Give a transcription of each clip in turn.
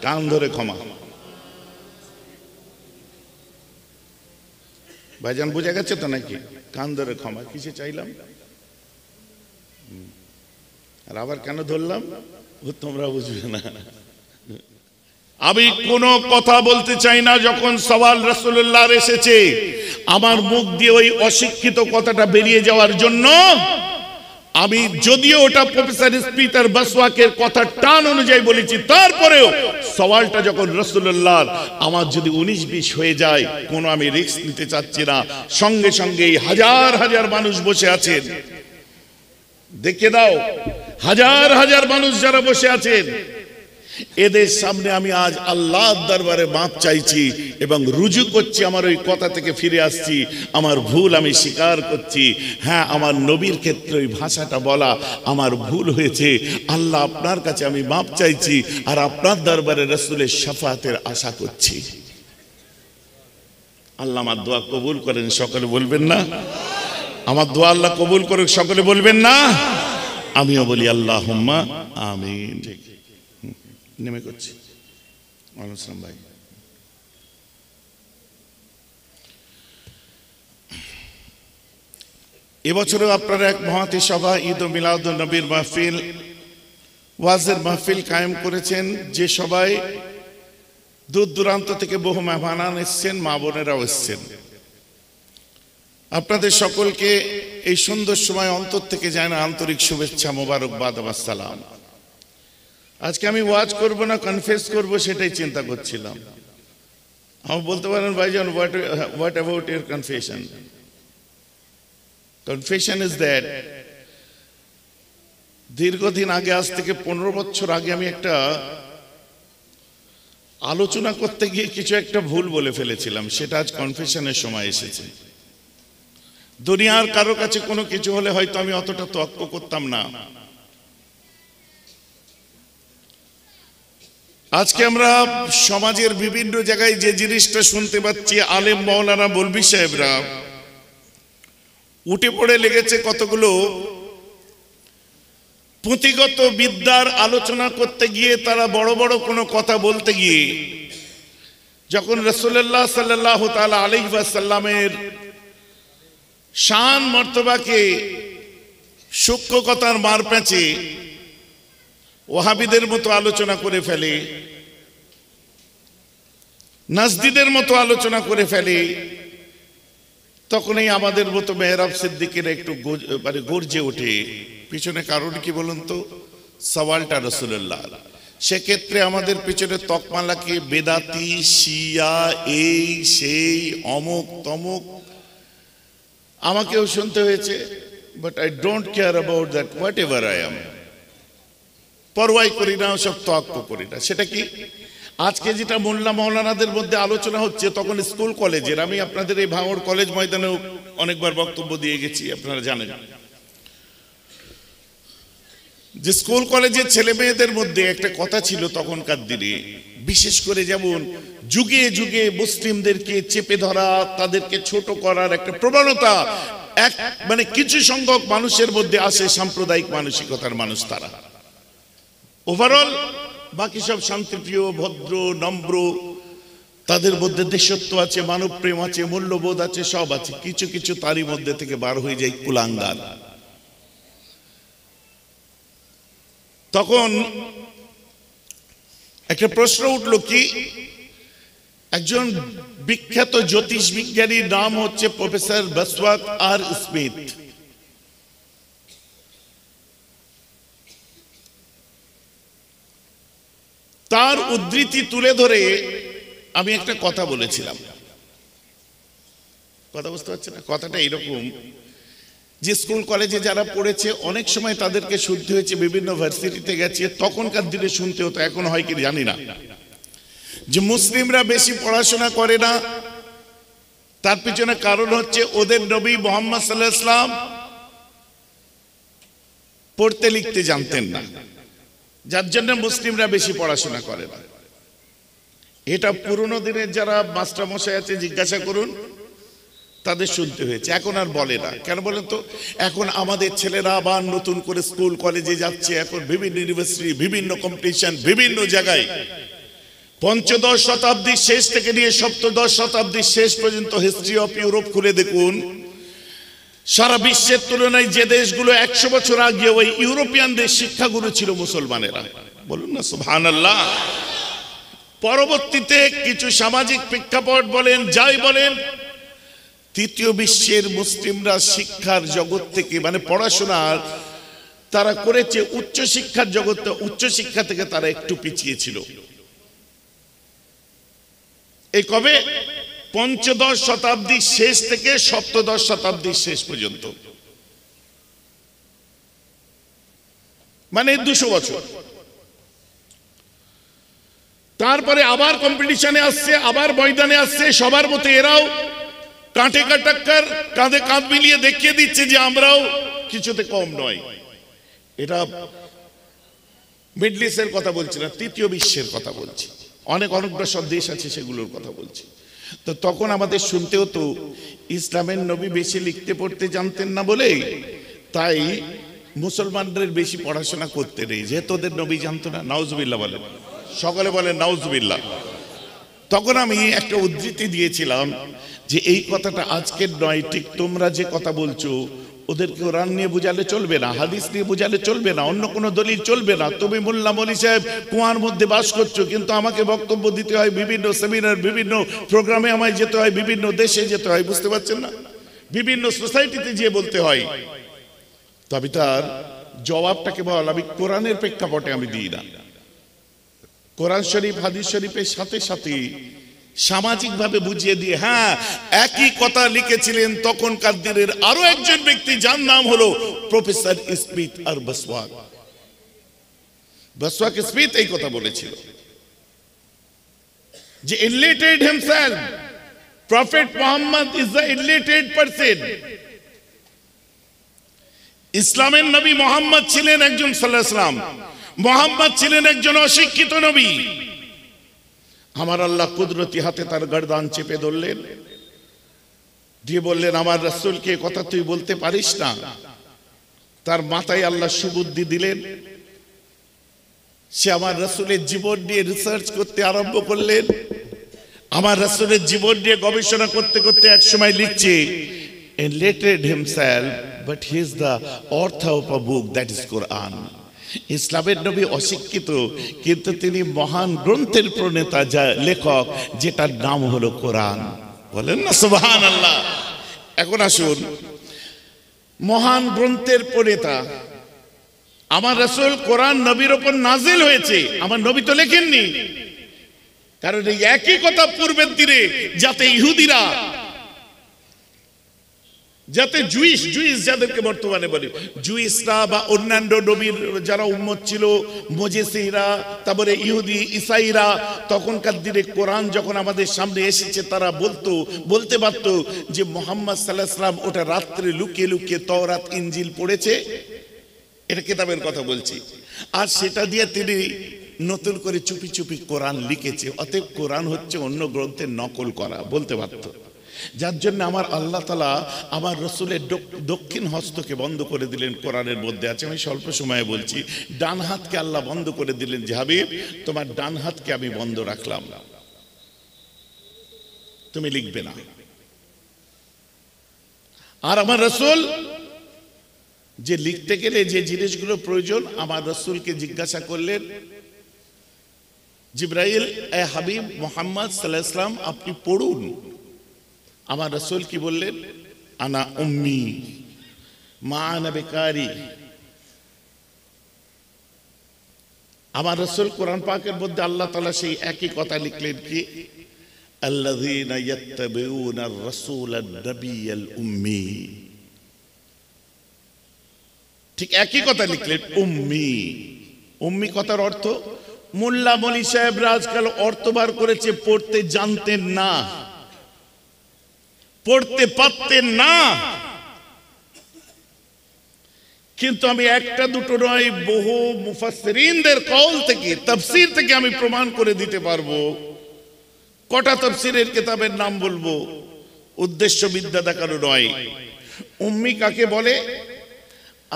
কান ধরে ক্ষমা। ভাইজান বুঝা গেছে তো নাকি? কান ধরে ক্ষমা কিসে চাইলাম আর আবার কেন ধরলাম তোমরা বুঝবে না। আমি কোনো কথা বলতে চাই না। যখন সওয়াল রাসূলুল্লাহর এসেছে আমার মুখ দিয়ে ওই অশিক্ষিত কথাটা বেরিয়ে যাওয়ার জন্য আমি যদিও ওটা প্রফেসর স্মিথ আর বসওয়াকের কথা টান অনুযায়ী বলেছি, তারপরেও সওয়ালটা যখন রাসূলুল্লাহর আমার যদি 19-20 হয়ে যায় কোনো আমি রিস্ক নিতে চাচ্ছি না। সঙ্গে সঙ্গে হাজার হাজার মানুষ বসে আছেন, দেখে দাও হাজার হাজার মানুষ যারা বসে আছেন, এদের সামনে আমি আজ আল্লাহর দরবারে মাপ চাইছি এবং রুজু করছি, আমার ওই কথা থেকে ফিরে আসছি, আমার ভুল আমি স্বীকার করছি। হ্যাঁ, আমার নবীর ক্ষেত্রে ওই ভাষাটা বলা আমার ভুল হয়েছে। আল্লাহ আপনার কাছে আমি মাপ চাইছি আর আপনার দরবারে রাসূলের শাফাতের আশা করছি। আল্লাহ আমার দোয়া কবুল করেন, সকলে বলবেন না? আমার দোয়া আল্লাহ কবুল করুক, সকলে বলবেন না? আমিও বলি আল্লাহুম্মা আমিন। নেমে করছি আসসালাম ভাই। এবছরও আপনারা এক মহাতি সভা ঈদ ও মিলাদুন নবীর মাহফিল ওয়াজের মাহফিল কায়েম করেছেন, যে সবাই দূর দূরান্ত থেকে বহু মেহমান এসছেন, মা বোনেরাও এসছেন। আপনাদের সকলকে এই সুন্দর সময় অন্তর থেকে জানাই আন্তরিক শুভেচ্ছা, মোবারকবাদ, আসসালাম। আজকে আমি ওয়াজ করব না কনফেস করব সেটাই চিন্তা করছিলাম। আমি বলতে পারেন ভাইজান, what about your confession? Confession is that দীর্ঘদিন আগে, আজ থেকে 15 বছর আগে আমি একটা আলোচনা করতে গিয়ে কিছু একটা ভুল বলে ফেলেছিলাম, সেটা আজ কনফেশনের সময় এসেছে। দুনিয়ার কারো কাছে কোনো কিছু হলে হয়তো আমি অতটা তর্ক করতাম না। আজকে আমরা সমাজের বিভিন্ন জায়গায় যে জিনিসটা শুনতে পাচ্ছি, আলেম মাওলানা মৌলভী সাহেবরা উঠে পড়ে লেগেছে কতগুলো পুঁথিগত বিদ্যার আলোচনা করতে গিয়ে, তারা বড় বড় কোনো কথা বলতে গিয়ে যখন রাসূলুল্লাহ সাল্লাল্লাহু তাআলা আলাইহি ওয়াসাল্লামের শান মর্তবাকে সূক্ষ্ম কথার মার প্যাঁচে ওয়াহাবিদের মতো আলোচনা করে ফেলে, নাজদিদের মতো আলোচনা করে ফেলে, তখনই আমাদের মতো মেহরাব সিদ্দিকের একটু গর্জে ওঠে। পিছনে কারণ কি বলুন তো? সওয়ালটা রাসূলুল্লাহ। সেক্ষেত্রে আমাদের পিছনে তকমালাকে বেদাতি, শিয়া, এই সেই অমুক তমুক আমাকেও শুনতে হয়েছে। But I don't care about that, whatever I am. পরোয়াই করি না, সব তওয়াক্কুফ করি না। সেটা কি? আজকে যেটা মোল্লা মাওলানাদের মধ্যে আলোচনা হচ্ছে, তখন স্কুল কলেজের, আমি আপনাদের এই ভাঙড় কলেজ ময়দানেও অনেকবার বক্তব্য দিয়ে গেছি, আপনারা জানেন যে স্কুল কলেজের ছেলে মেয়েদের মধ্যে একটা কথা ছিল তখনকার দিনে, বিশেষ করে যেমন যুগে যুগে মুসলিমদেরকে চেপে ধরা, তাদেরকে ছোট করার একটা প্রবণতা মানে কিছু সংখ্যক মানুষের মধ্যে আসে, সাম্প্রদায়িক মানসিকতার মানুষ তারা। ওভারঅল বাকি সব শান্তিপ্রিয়, ভদ্র, নম্র, তাদের মধ্যে দেশত্ব আছে, মানব প্রেম আছে, মূল্যবোধ আছে, সব আছে। কিছু কিছু তারই মধ্যে থেকে বার হয়ে যায় কুলাঙ্গার। তখন একটা প্রশ্ন উঠলো কি, একজন বিখ্যাত জ্যোতিষ বিজ্ঞানীর নাম হচ্ছে প্রফেসর বসওয়াক আর স্মিথ। তার উদ্ধৃতি তুলে ধরে আমি একটা কথা বলেছিলাম। কথা বুঝতে পারছি না? কথাটা এরকম যে স্কুল কলেজে যারা পড়েছে অনেক সময় তাদেরকে শুনতে হয়েছে, বিভিন্ন ভার্সিটিতে গেছে, তখনকার দিনে শুনতে হতো, এখন হয় কি জানি না, যে মুসলিমরা বেশি পড়াশোনা করে না। তার পিছনে কারণ হচ্ছে ওদের নবী মুহাম্মদ সাল্লাল্লাহু আলাইহি ওয়াসাল্লাম পড়তে লিখতে জানতেন না, যার জন্য মুসলিমরা বেশি পড়াশোনা করে না। এটা পুরনো দিনের যারা মাস্টার মশাই আছে জিজ্ঞাসা করুন, তাদের শুনতে হয়েছে। এখন আর বলে না। কেন বলেন তো? এখন আমাদের ছেলেরা আবার নতুন করে স্কুল কলেজে যাচ্ছে, এখন বিভিন্ন ইউনিভার্সিটি, বিভিন্ন কম্পিটিশন, বিভিন্ন জায়গায় পঞ্চদশ শতাব্দীর শেষ থেকে নিয়ে সপ্তদশ শতাব্দীর শেষ পর্যন্ত হিস্ট্রি অফ ইউরোপ খুলে দেখুন, সারা বিশ্বের তুলনায় যে দেশগুলো 100 বছর আগে ওই ইউরোপিয়ানদের শিক্ষাগুরু ছিল মুসলমানেরা। বলুন না সুবহানাল্লাহ। পরবর্তীতে কিছু সামাজিক প্রেক্ষাপট বলেন, যাই বলেন, তৃতীয় বিশ্বের মুসলিমরা শিক্ষার জগৎ থেকে, মানে পড়াশোনার তারা করেছে উচ্চ শিক্ষার জগৎ, উচ্চ শিক্ষা থেকে তারা একটু পিছিয়ে ছিল। এই কবে? পঞ্চদশ শতাব্দীর শেষ থেকে সপ্তদশ শতাব্দীর শেষ পর্যন্ত, মানে 200 বছর। তারপরে আবার কম্পিটিশনে আসছে, আবার ময়দানে আসছে, সবার মতো এরাও কাঁটে কাটাক্কার কাঁধে কাঁধ মিলিয়ে দেখিয়ে দিচ্ছে যে আমরাও কিছুতে কম নয়। এটা মিডল ইস্টের কথা বলছি না, তৃতীয় বিশ্বের কথা বলছি। অনেক অনগ্রসর দেশ আছে, সেগুলোর কথা বলছি। তো তখন আমাদের শুনতে হতো ইসলামের নবী বেশি লিখতে পড়তে জানতেন না বলে তাই মুসলমানদের বেশি পড়াশোনা করতে নেই, যেহেতু ওদের নবী জানতো না। নাউজুবিল্লাহ বলেন, সকলে বলেন নাউজুবিল্লাহ। তখন আমি একটা উদ্ধৃতি দিয়েছিলাম যে এই কথাটা আজকের নয়, ঠিক তোমরা যে কথা বলছো ওদেরকে কোরআন নিয়ে বুঝালে চলবে না, হাদিস নিয়ে বুঝালে চলবে না, অন্য কোনো দলিল চলবে না। তুমি মোল্লা মৌলী সাহেব কুয়ার মধ্যে বাস করছো, কিন্তু আমাকে বক্তব্য দিতে হয় বিভিন্ন সেমিনার, বিভিন্ন প্রোগ্রামে আমায় যেতে হয়, বিভিন্ন দেশে যেতে হয়, বুঝতে পারছেন না, বিভিন্ন সোসাইটিতে গিয়ে বলতে হয়। তবে তার জবাবটাকে বল আমি কোরআনের প্রেক্ষাপটে আমি দিই না। কোরআন শরীফ হাদিস শরীফের সাথে সাথে সামাজিক ভাবে বুঝিয়ে দিয়ে, হ্যাঁ একই কথা লিখেছিলেন তখনকার দিনের আরো একজন ব্যক্তি, যার নাম হলো প্রফেসর স্মিথ আর বসওয়াক। বসওয়াক স্মিথ এই কথা বলেছিল যে enlightened himself, Prophet Muhammad is the enlightened person. ইসলামের নবী মোহাম্মদ ছিলেন একজন সাল্লাল্লাহু আলাইহি ওয়াসাল্লাম, মোহাম্মদ ছিলেন একজন অশিক্ষিত নবী। আমার আল্লাহ কুদরতি হাতে তার গর্দান চেপে ধরলেন, দিয়ে বললেন আমার রাসূলকে কথা তুই বলতে পারিস না। তার মাথায় আল্লাহ সুবুদ্ধি দিলেন, সে আমার রাসূলের জীবন নিয়ে রিসার্চ করতে আরম্ভ করলেন। আমার রাসূলের জীবন নিয়ে গবেষণা করতে করতে এক সময় লিখছে enlightened himself but he is the author of a book that is Quran. ইসলামের নবী অশিক্ষিত, কিন্তু তিনি মহান গ্রন্থের প্রণেতা, যা লেখক, যেটার নাম হলো কোরআন। বলেন না সুবহানাল্লাহ। এখন আসুন, মহান গ্রন্থের প্রণেতা আমার রাসূল, কোরআন নবীর উপর নাজিল হয়েছে, আমার নবী তো লেখেননি। কারণ এই একই কথা পূর্বের দিনে যাতে ইহুদিরা, যাতে জুইশ যাদেরকে বর্তমানে বলে জুইশরা বা অন্যান্য নবীর যারা উম্মত ছিল, মজেসিরা, তারপরে ইহুদি ইসাইরা, তখনকার দিনে কোরআন যখন আমাদের সামনে এসেছে তারা বলতে পারতো যে মুহাম্মদ সাল্লাল্লাহু আলাইহি ওয়াসাল্লাম ওটা রাত্রে লুকিয়ে লুকিয়ে তওরাত ইনজিল পড়েছে। এটা কিতাবের কথা বলছি। আর সেটা দিয়ে তিনি নতুন করে চুপি চুপি কোরআন লিখেছে। অতএব কোরআন হচ্ছে অন্য গ্রন্থের নকল করা, বলতে পারতো। যার জন্য আমার আল্লাহ তাআলা আমার রাসূলের দক্ষিণ হস্তকে বন্ধ করে দিলেন, কোরআনের মধ্যে আছে। আমি স্বল্প সময়ে বলছি, ডান হাতকে আল্লাহ বন্ধ করে দিলেন যে হাবিব তোমার ডান হাতকে আমি বন্ধ রাখলাম, তুমি লিখবে না। আর আমার রাসূল যে লিখতে গেলে যে জিনিসগুলো প্রয়োজন, আমার রাসূলকে জিজ্ঞাসা করলেন জিবরাইল, এ হাবিব মুহাম্মদ সাল্লাল্লাহু আলাইহি ওয়াসাল্লাম আপনি পড়ুন। আমার রাসূল কি বললেন? আনা উম্মি মা আনা বেকারি। আমার রাসূল কোরআন পাকের মধ্যে আল্লাহ তাআলা সেই একই কথা লিখলেন কি, আল্লাযীনা ইয়াত্তাবিউনা আর-রাসূলান নাবিয়াল উম্মি। ঠিক একই কথা লিখলেন উম্মি। উম্মি কথার অর্থ, মোল্লা মৌলী সাহেবরা আজকাল অর্থ বার করেছে, পড়তে জানতেন না, পড়তে পারতেন না। কিন্তু আমি একটা দুটো নয়, বহু মুফাসসিরিনদের কওল থেকে, তাফসীর থেকে আমি প্রমাণ করে দিতে পারবো। কটা তাফসীরের কিতাবের নাম বলবো, উদ্দেশ্য বিদ্যা দেখানো নয়। উম্মি কাকে বলে?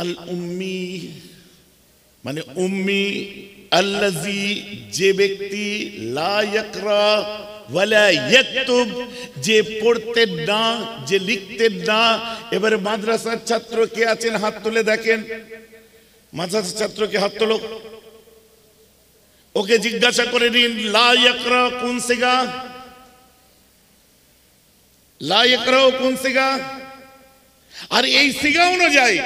আল উম্মি মানে উম্মি আল্লাজি, যে ব্যক্তি লা ইয়াকরা ওয়ালা ইয়াকতুব, যে পড়তেন না, যে লিখতেন না। এবারে মাদ্রাসার ছাত্র কে আছেন হাত তুলে দেখেন, মাদ্রাসার ছাত্রকে হাত তোলো, ওকে জিজ্ঞাসা করে নিন লা ইয়াকরা কোন সিগা, লা ইয়াকরা কোন সিগা। আর এই সিগা অনুযায়ী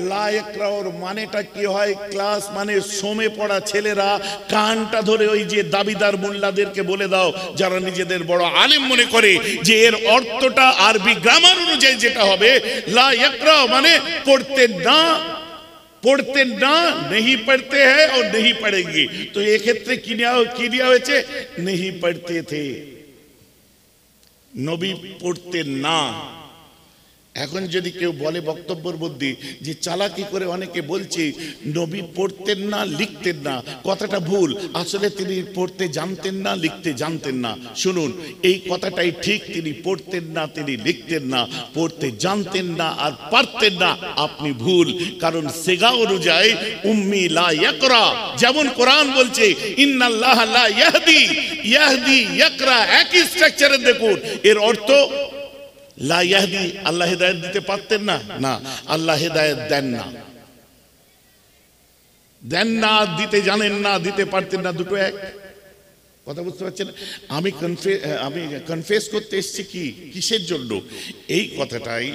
লা ইয়াকরা ওর মানেটা কি হয়? ক্লাস মানে সোমে পড়া ছেলেরা কানটা ধরে ওই যে দাবিদার মোল্লাদেরকে বলে দাও, যারা নিজেদের বড় আলেম মনে করে, যে এর অর্থটা আরবি গ্রামার অনুযায়ী যেটা হবে, লা ইয়াকরা মানে পড়তেন না, পড়তেন না, नहीं पढ़ते हैं और नहीं पढ़ेंगे। तो এই ক্ষেত্রে কি দেওয়া হয়েছে? नहीं पढ़ते थे, নবী পড়তেন না। এখন যদি কেউ বলে বক্তব্যের মধ্যে যে চালাকি করে অনেকে বলছে নবী পড়তেন না, লিখতেন না, কথাটা ভুল। আসলে তিনি পড়তে জানতেন না, লিখতে জানতেন না। শুনুন, এই কথাটাই ঠিক, তিনি পড়তেন না, তিনি লিখতেন না, পড়তে জানতেন না আর পারতেন না। আপনি ভুল, কারণ সেগা অনুযায়ী উম্মি লা ইয়াকরা, যেমন কোরআন বলছে ইন্নাল্লাহ লা ইয়াহদি, ইয়াহদি ইয়াকরা একই স্ট্রাকচারে দেখুন। এর অর্থ লা ইয়াহদি, আল্লাহ হেদায়েত দিতে পারতেন না, না, আল্লাহ হেদায়েত দেন না, দেন না, দিতে জানেন না, দিতে পারতেন না, দুটো এক। কথা বুঝতে পারছেন? আমি কনফেস করতে এসেছি কি কিসের জন্য? এই কথাটাই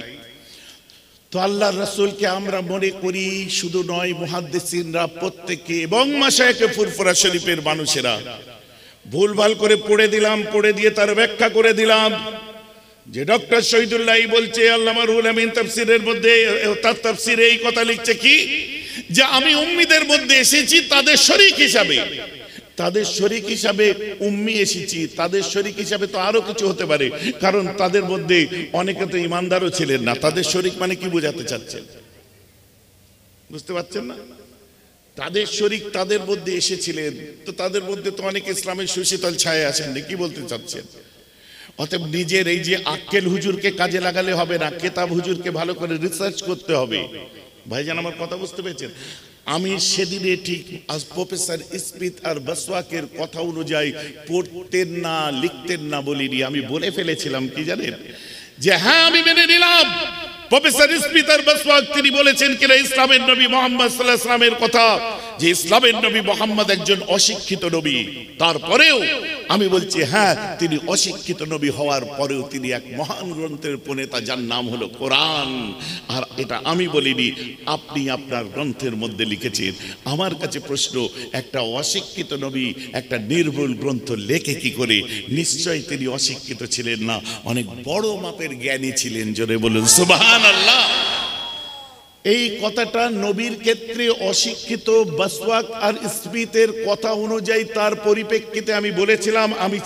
তো আল্লাহর রাসূলকে আমরা মনে করি, শুধু নয় মুহাদ্দিসিনরা প্রত্যেকে এবং মাশায়েখে ফুরফুরা শরীফের মানুষেরা ভুলভাল করে পড়ে দিলাম, পড়ে দিয়ে তার ব্যাখ্যা করে দিলাম। যে ডক্টর শহীদুল্লাহ বলছে, আল্লামা রুহুল আমিন তাফসীরের মধ্যে, তার তাফসীরে এই কথা লিখছে কি, যে আমি উম্মিদের মধ্যে এসেছি তাদের শরীক হিসাবে, তাদের শরীক হিসাবে উম্মি এসেছি। তাদের শরীক হিসাবে তো আরো কিছু হতে পারে, কারণ তাদের মধ্যে অনেকে তো ইমানদারও ছিলেন না। তাদের শরীক মানে কি বোঝাতে চাচ্ছেন? বুঝতে পারছেন না? তাদের শরীক তাদের মধ্যে এসেছিলেন, তো তাদের মধ্যে তো অনেক ইসলামের সুশীতল ছায়া আসেননি। কি বলতে চাচ্ছেন? অতএব নিজের এই যে আক্কেল হুজুরকে কাজে লাগালে হবে না, কেতাব হুজুরকে ভালো করে রিসার্চ করতে হবে। ভাইজান আমার কথা বুঝতে পেরেছেন? আমি সেদিনে ঠিক প্রফেসর স্মিথ আর বসওয়াকের কথা অনুযায়ী পড়তেন না, লিখতেন না বলিনি। আমি বলে ফেলেছিলাম কি জানেন, যে হ্যাঁ আমি মেনে নিলাম প্রফেসর স্মিথ আর বসওয়াক তিনি বলেছেন কিনা ইসলামের নবী মুহাম্মদ সাল্লাল্লাহু আলাইহি ওয়াসাল্লামের কথা, যে ইসলামের নবী মুহাম্মদ একজন অশিক্ষিত নবী। তারপরেও আমি বলছি হ্যাঁ, তিনি অশিক্ষিত নবী হওয়ার পরেও তিনি এক মহান গ্রন্থের প্রণেতা, যার নাম হলো কোরআন। আর এটা আমি বলিনি, আপনি আপনার গ্রন্থের মধ্যে লিখেছেন। আমার কাছে প্রশ্ন, একটা অশিক্ষিত নবী একটা নির্ভুল গ্রন্থ লেখে কি করে? নিশ্চয়ই তিনি অশিক্ষিত ছিলেন না, অনেক বড় মাপের জ্ঞানী ছিলেন। জোরে বলুন সুবহানাল্লাহ। এই কথাটা নবীর ক্ষেত্রে অশিক্ষিত বসওয়াক আর স্মিথের কথা অনুযায়ী তার পরিপ্রেক্ষিতে আমি বলেছিলাম, আমি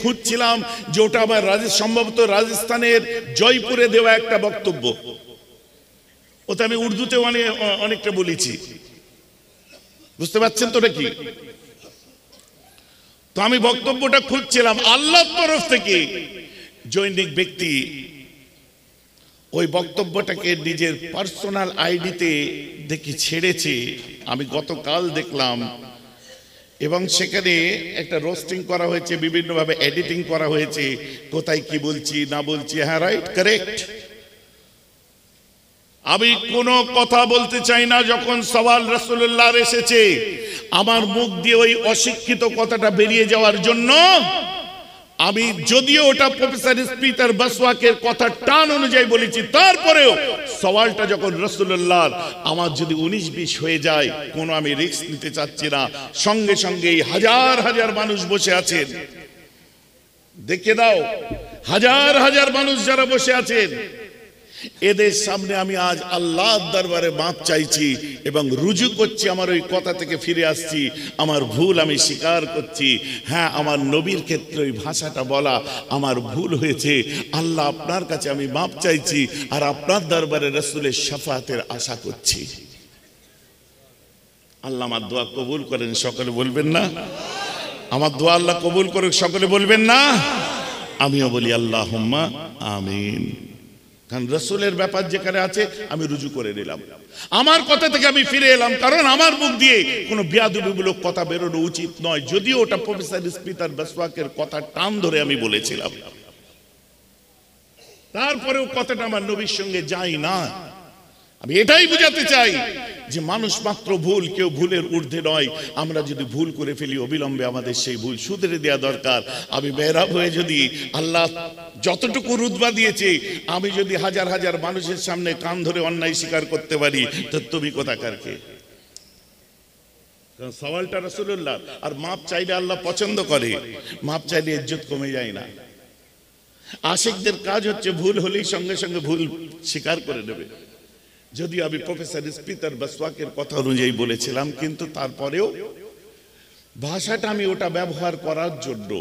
খুঁজছিলাম যে ওটা আমার সম্ভবত রাজস্থানের জয়পুরে দেওয়া একটা বক্তব্য, ওটা আমি উর্দুতে অনেকটা বলেছি। বুঝতে পারছেন তো নাকি? তো আমি বক্তব্যটা খুঁজছিলাম, আল্লাহর তরফ থেকে জৈনিক ব্যক্তি ওই বক্তব্যটাকে নিজের পার্সোনাল আইডিতে দেখি ছেড়েছে। আমি গতকাল দেখলাম, এবং সেখানে একটা রোস্টিং করা হয়েছে, বিভিন্নভাবে এডিটিং করা হয়েছে, কোথায় কি বলছি না বলছি। হ্যাঁ, রাইট, কারেক্ট। আমি কোনো কথা বলতে চাই না যখন সওয়াল রাসূলুল্লাহর এসেছে আমার মুখ দিয়ে ওই অশিক্ষিত কথাটা বেরিয়ে যাওয়ার জন্য। আমি যদিও ওটা প্রফেসর স্মিথ আর বসওয়াকের কথা টান অনুযায়ী বলেছি, তারপরেও সওয়ালটা যখন রাসূলুল্লাহর, আমার যদি 19-20 হয়ে যায়, কোনো আমি রিস্ক নিতে চাচ্ছি না। সঙ্গে সঙ্গে হাজার হাজার মানুষ বসে আছেন, দেখে দাও, হাজার হাজার মানুষ যারা বসে আছেন, এদের সামনে আমি আজ আল্লাহর দরবারে মাপ চাইছি এবং রুজু করছি, আমার ওই কথা থেকে ফিরে আসছি। আমার ভুল আমি স্বীকার করছি। হ্যাঁ, আমার নবীর ক্ষেত্রে ওই ভাষাটা বলা আমার ভুল হয়েছে। আল্লাহ আপনার কাছে আমি মাপ চাইছি, আর আপনার দরবারে রাসূলের শাফাআতের আশা করছি। আল্লাহ আমার দোয়া কবুল করেন, সকলে বলবেন না? আমার দোয়া আল্লাহ কবুল করুক, সকলে বলবেন না? আমিও বলি আল্লাহুম্মা আমিন। কারণ রসুলের ব্যাপার যেখানে আছে আমি রুজু করে নিলাম, আমার কথা থেকে আমি ফিরে এলাম, কারণ আমার মুখ দিয়ে কোনো বেয়াদবিমূলক কথা বেরোনো উচিত নয়, যদিও ওটা প্রফেসর স্পিতার বাসওয়াকের কথা টান ধরে আমি বলেছিলাম, তারপরেও কথাটা আমার নবীর সঙ্গে যায় না। আমি এটাই বুঝাতে চাই যে মানুষ মাত্র ভুল, কেউ ভুলের ঊর্ধ্বে নয়। আমরা যদি ভুল করে ফেলি অবিলম্বে আমাদের সেই ভুল শুধরে দেওয়া দরকার। আমি বেহরাব হয়ে যদি আল্লাহ যতটুকু রুতবা দিয়েছে, আমি যদি হাজার হাজার মানুষের সামনে কান ধরে অন্যায় স্বীকার করতে পারি, তো তুমি কোথাকার কে? কারণ সওয়ালটা রাসূলুল্লাহ, আর মাপ চাইলে আল্লাহ পছন্দ করে, মাপ চাইলে ইজ্জত কমে যায় না। আশিকদের কাজ হচ্ছে ভুল হলেই সঙ্গে সঙ্গে ভুল স্বীকার করে নেবে। যদিও আমি প্রফেসর স্পিতার বাসওয়াকের কথা অনুযায়ী বলেছিলাম, কিন্তু তারপরেও ভাষাটা আমি ওটা ব্যবহার করার জন্য,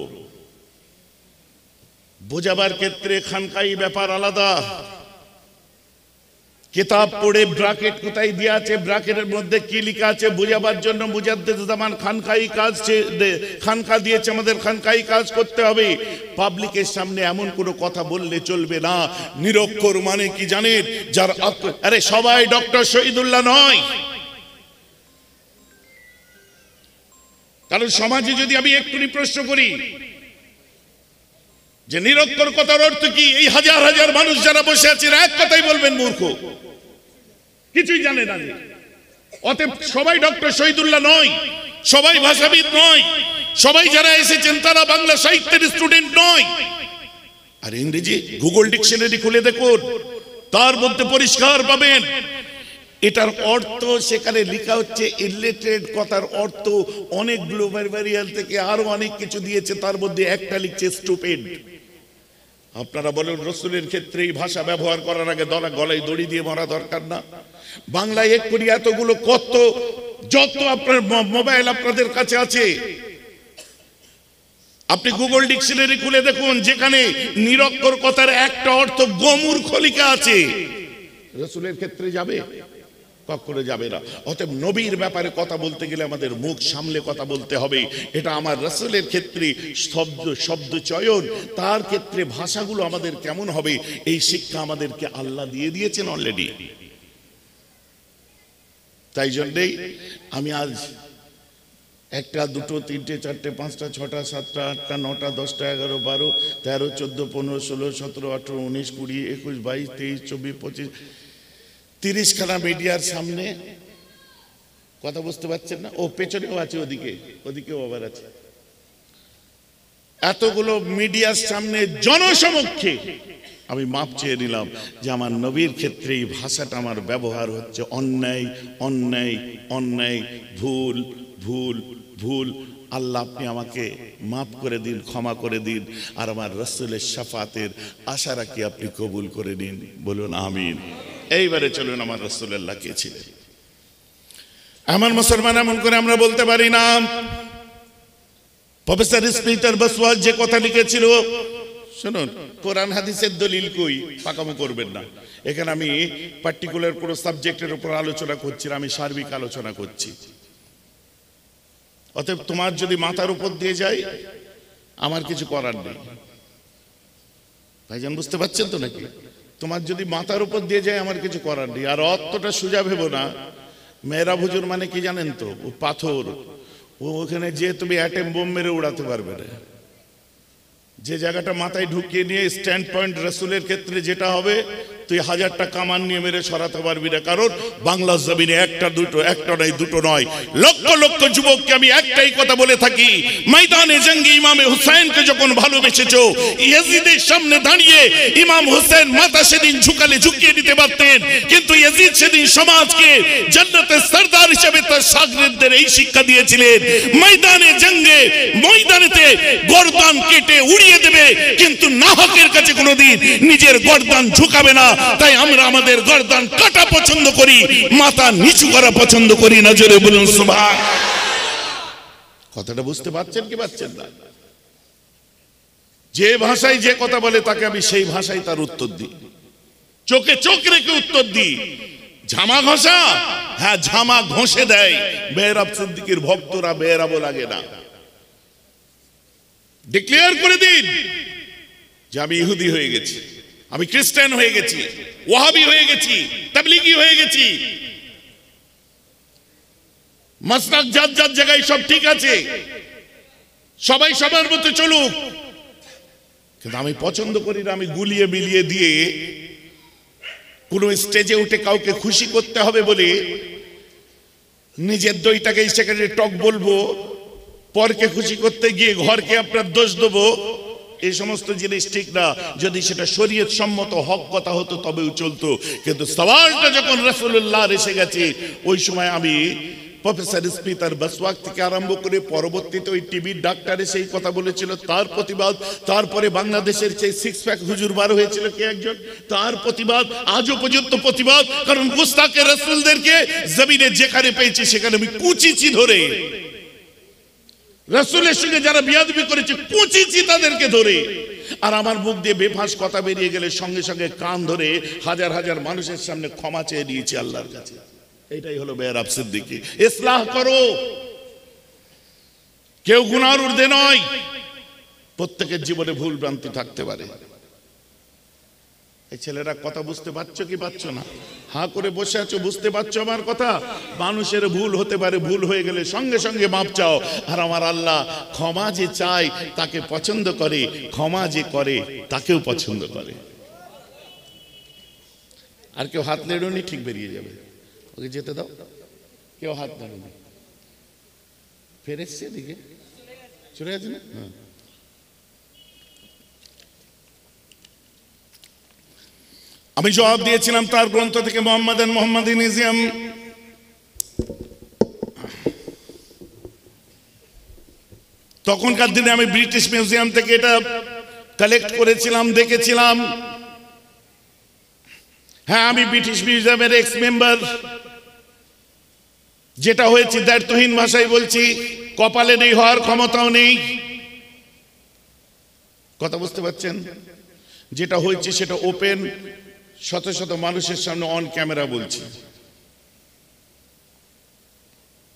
বোঝাবার ক্ষেত্রে খানকাই ব্যাপার আলাদা। কিতাব পড়ে ব্র্যাকেট কোথায় দেওয়া আছে, ব্র্যাকেটের মধ্যে কি লেখা আছে বোঝাবার জন্য মুজাদ্দিদ জামান খানকাই কাজ, খানকা দিয়েছে, আমাদের খানকাই কাজ করতে হবে। পাবলিকের সামনে এমন কোনো কথা বললে চলবে না। নিরক্ষর মানে কি জানেন? যার আরে সবাই ডক্টর শহীদুল্লাহ নয়। কারণ সমাজে যদি আমি একটুনি প্রশ্ন করি যে নিরক্ষর কথার অর্থ কি, এই হাজার হাজার মানুষ যারা বসে আছে এক কথাই বলবেন মূর্খ, কিছুই জানে না। অতএব সবাই ডক্টর শহীদুল্লাহ নয়, সবাই ভাষাবিদ নয়, সবাই যারা এসেছেন তারা বাংলা সাহিত্যের স্টুডেন্ট নয়। আর ইংরেজি গুগল ডিকশনারি খুলে দেখুন, তার মধ্যে পরিষ্কার পাবেন এটার অর্থ। সেখানে লেখা হচ্ছে ইলিটারেট, কথার অর্থ অনেক গ্লোবাল থেকে আরো অনেক কিছু দিয়েছে, তার মধ্যে একটা লিখছে স্টুপিড। আপনারা বলেন রসুলের ক্ষেত্রে এই ভাষা ব্যবহার করার আগে গলায় দড়ি দিয়ে মরা দরকার না? বাংলায় এক্ষুনি এতগুলো কত, যত আপনার মোবাইল আপনাদের কাছে আছে, আপনি গুগল ডিকশনারি খুলে দেখুন, যেখানে নিরক্ষর কথার একটা অর্থ গোমূর্খ লেখা আছে। রসুলের ক্ষেত্রে যাবে? কখনো যাবে না। অতএব নবীর ব্যাপারে কথা বলতে গেলে আমাদের মুখ সামলে কথা বলতে হবে। এটা আমার রাসূলের ক্ষেত্রে শব্দ চয়ন, তার ক্ষেত্রে ভাষাগুলো আমাদের কেমন হবে, এই শিক্ষা আমাদেরকে আল্লাহ দিয়ে দিয়েছেন অলরেডি। তাই জন্যেই আমি আজ একটা, দুটো, তিনটে, চারটে, পাঁচটা, ছটা, সাতটা, আটটা, নটা, 10টা, 11, 12, 13, 14, 15, 16, 17, 18, 19, 20, 21, 22, 23, 24, 25, 30 খানা মিডিয়ার সামনে কথা বুঝতে পারছেন না? ও পেছনেও আছে, ওদিকেও আবার আছে। এতগুলো মিডিয়ার সামনে জনসমক্ষে আমি মাপ চেয়ে নিলাম যে আমার নবীর ক্ষেত্রে এই ভাষাটা আমার ব্যবহার হচ্ছে অন্যায়, অন্যায়, অন্যায়, ভুল, ভুল, ভুল। আল্লাহ আপনি আমাকে মাফ করে দিন, ক্ষমা করে দিন, আর আমার রাসূলের শাফাতের আশা রাখি আপনি কবুল করে নিন। বলুন আমিন। এইবারে চলুন আমার রাসূলুল্লাহ কে ছিলেন। আমার মুসলমান এমন করে আমরা বলতে পারি না। প্রফেসর স্পিতার বাসওয়াক যে কথা লিখেছিল, শুনুন, কোরআন হাদিসের দলিল কই, পাকামো করবেন না। এখানে আমি পার্টিকুলার কোনো সাবজেক্টের উপর আলোচনা করছি না, আমি সার্বিক আলোচনা করছি। অতএব তোমার যদি মাথার উপর দিয়ে যায় আমার কিছু করার নেই। ভাইজান বুঝতে পারছেন তো নাকি? তোমার যদি মাথার উপর দিয়ে যায় আমার কিছু করার নেই। আর অতটা সোজা ভেবো না। মেহরাব হুজুর মানে কি জানেন তো? ও পাথর, ওখানে যে তুমি অ্যাটম বোম মেরে উড়াতে পারবে না। যে জায়গাটা মাথায় ঢুকিয়ে নিয়ে স্ট্যান্ড পয়েন্ট রাসূলের ক্ষেত্রে যেটা হবে, তুই 1000টা কামান নিয়ে মেরে সরাতে পারবি না। কারণ বাংলার জমিনে একটা নয়, দুটো নয়, লক্ষ লক্ষ যুবককে আমি একটাই কথা বলে থাকি, ময়দানে জঙ্গে ইমামে হুসাইনকে যখন ভালোবেসেছো, ইয়াজিদের সামনে দাঁড়িয়ে ইমাম হুসাইন মাথা সেদিন ঝুঁকালে ঝুঁকিয়ে দিতে পারতেন, কিন্তু ইয়াজিদ সেদিন সমাজকে জান্নাতের সরদার হিসেবে তার শাগিরদের এই শিক্ষা দিয়েছিলেন, ময়দানে জঙ্গে ময়দানেতে গর্দান কেটে উড়িয়ে দেবে, কিন্তু নাহকের কাছে কোনোদিন নিজের গর্দান ঝুঁকাবে না। তাই আমরা আমাদের গর্দান কাটা পছন্দ করি, মাথা নিচু করা পছন্দ করি না। জোরে বলুন সুবহান। কথাটা বুঝতে পারছেন কি পারছেন না? যে ভাষায় যে কথা বলে তাকে আমি সেই ভাষায় তার উত্তর দিই, চোখে চোখ রেখে উত্তর দিই। ঝামা ঘষা, হ্যাঁ ঝামা ঘষে দেয়। মেহরাব সিদ্দিকীর ভক্তরা মেহরাবও লাগে না। ডিক্লেয়ার করে দিন যে আমি ইহুদি হয়ে গেছি, আমি খ্রিস্টান হয়ে গেছি, ওয়াহাবি হয়ে গেছি, তাবলিগি হয়ে গেছি, মাসলাক জাত জাত জায়গায় সব ঠিক আছে, সবাই সবার মতো চলুক, কিন্তু আমি পছন্দ করি না আমি গুলিয়ে মিলিয়ে দিয়ে কোনো স্টেজে উঠে কাউকে খুশি করতে হবে বলে নিজের দইটাকে সেখানে টক বলবো, পরকে খুশি করতে গিয়ে ঘরকে আপনার দোষ দেবো। এই সমস্ত জিনিস ঠিক না। যদি সেটা শরীয়ত সম্মত হক কথা হতো তবেও চলতো, কিন্তু সওয়ালটা যখন রাসূলুল্লাহ এসে গেছে ওই সময় আমি প্রফেসর স্পিতার বসওয়াক থেকে আরম্ভ করে পরবর্তীতে ওই টিভির ডাক্তারে সেই কথা বলেছিল তার প্রতিবাদ, তারপরে বাংলাদেশের সেই সিক্স প্যাক হুজুর বার হয়েছিল কে একজন, তার প্রতিবাদ, আজও পর্যন্ত প্রতিবাদ। কারণ গুস্তাখে রাসূলদেরকে জমিনে যেখানে পেয়েছে সেখানে আমি কুচিচি ধরে, রাসূলের সঙ্গে যারা বিয়াদবি করেছে কুচিচি তাদেরকে ধরে, আর আমার মুখ দিয়ে বেফাঁস কথা বেরিয়ে গেলে সঙ্গে সঙ্গে কান ধরে হাজার হাজার মানুষের সামনে ক্ষমা চেয়ে দিয়েছি আল্লাহর কাছে। এটাই হলো মেহরাব সিদ্দিকী। ইসলাহ করো, কেউ গুনাহর ঊর্ধ্বে নয়, প্রত্যেকের জীবনে ভুল ভ্রান্তি থাকতে পারে। এই ছেলেরা কথা বুঝতে পারছো কি পারছো না? হাঁ করে বসে আছো, বুঝতে পারছো আমার কথা? মানুষের ভুল হতে পারে, ভুল হয়ে গেলে সঙ্গে সঙ্গে মাপ চাও। আর আমার আল্লাহ ক্ষমা যে চায় তাকে পছন্দ করে, ক্ষমা যে করে তাকেও পছন্দ করে। আর কেউ হাত নেড়ুনি, ঠিক বেরিয়ে যাবে, ওকে যেতে দাও। কেউ হাত নেড়ুনি, ফের এসছে দিকে চলে গেছে না? হ্যাঁ, আমি জবাব দিয়েছিলাম তার গ্রন্থ থেকে মোহাম্মদিনিজম। তখনকার দিনে আমি ব্রিটিশ মিউজিয়াম থেকে এটা কালেক্ট করেছিলাম, দেখেছিলাম। হ্যাঁ, আমি ব্রিটিশ মিউজিয়ামের এক্স মেম্বার। যেটা হয়েছে দায়িত্বহীন ভাষায় বলছি, কপালে নেই, হওয়ার ক্ষমতাও নেই। কথা বুঝতে পারছেন? যেটা হয়েছে সেটা ওপেন, শত শত মানুষের সামনে অন ক্যামেরা বলছি।